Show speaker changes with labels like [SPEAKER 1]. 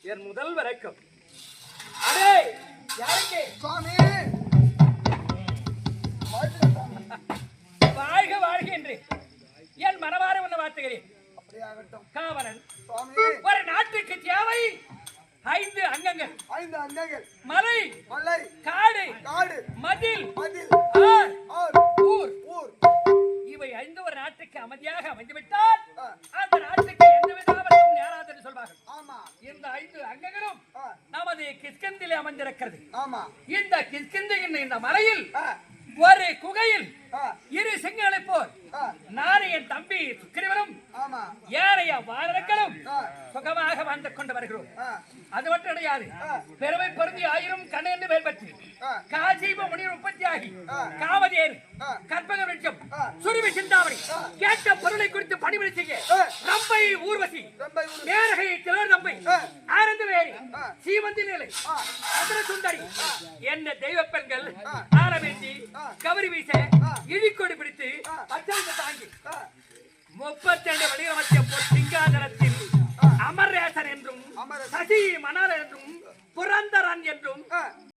[SPEAKER 1] என் முதல் வணக்கம். அடே யாருக்கு
[SPEAKER 2] சுவாமி
[SPEAKER 1] வாழ்க வாழ்க என்று என் மனமாற உன்னை வாழ்த்துகிறேன்.
[SPEAKER 2] அப்படியாகட்டும்
[SPEAKER 1] காவலன்
[SPEAKER 2] சுவாமி.
[SPEAKER 1] ஒரு நாட்டுக்கு தேவை 5 அங்கங்கள்.
[SPEAKER 2] 5 அங்கங்கள்.
[SPEAKER 1] மலை,
[SPEAKER 2] மலை,
[SPEAKER 1] காடு,
[SPEAKER 2] காடு,
[SPEAKER 1] மதில்,
[SPEAKER 2] மதில்,
[SPEAKER 1] ஆறு,
[SPEAKER 2] ஆறு,
[SPEAKER 1] ஊர்.
[SPEAKER 2] ஊர்.
[SPEAKER 1] இவை 5 ஒரு நாட்டுக்கு அமைதியாக அமைந்துவிட்டால் அந்த நாட்டுக்கு எந்த விதமாகவும் நேராது என்று சொல்வார்கள்.
[SPEAKER 2] ஆமா.
[SPEAKER 1] இந்த 5 அங்கங்களும் நமது கிஷ்கிந்திலே அமைந்திருக்கிறது.
[SPEAKER 2] ஆமா.
[SPEAKER 1] இந்த கிஷ்கிந்தையின் இந்த மலையில்
[SPEAKER 2] ஆ,
[SPEAKER 1] ஒரு குகையில்
[SPEAKER 2] ஆ,
[SPEAKER 1] 2 சிங்கங்களை போல்
[SPEAKER 2] ஆ,
[SPEAKER 1] நானே என் தம்பி சுக்கிரவனும்
[SPEAKER 2] ஆமா.
[SPEAKER 1] ஏறைய வாழர்களும்
[SPEAKER 2] ஆ,
[SPEAKER 1] சுகமாக வாழ்ந்து கொண்டு வருகிறோம்.
[SPEAKER 2] ஆ,
[SPEAKER 1] அது மட்டும் கிடையாது. பெருமை பொருந்தி 1000 கண்ணென்று பெயர் பெற்று
[SPEAKER 2] ஆ,
[SPEAKER 1] காஜீப முனிவர் உற்பத்தியாகி காவதேர் கற்பக விருட்சம் சுருவி சிந்தாமணி கேட்ட பொருளை குறித்து பணிவிடை செய்ய ரம்பை ஊர்வசி
[SPEAKER 2] ரொம்ப ஊரு.
[SPEAKER 1] மேரகை திலர் ரம்பை ஆனந்த வேரி சீமந்தி நிலை
[SPEAKER 2] ஆ,
[SPEAKER 1] மதுர சுந்தரி என்ன தெய்வ பெண்கள் ஆரம்பித்து கவரி வீச இழிக்கொடி பிடித்து அச்சத்தை தாங்கி
[SPEAKER 2] ஆ,
[SPEAKER 1] 32 வடிவமைச்ச சிங்காதனத்தில் அமரேசன் என்றும்
[SPEAKER 2] அமரேசன்.
[SPEAKER 1] சசி மணர் என்றும் புரந்தரன் என்றும்
[SPEAKER 2] ஆ,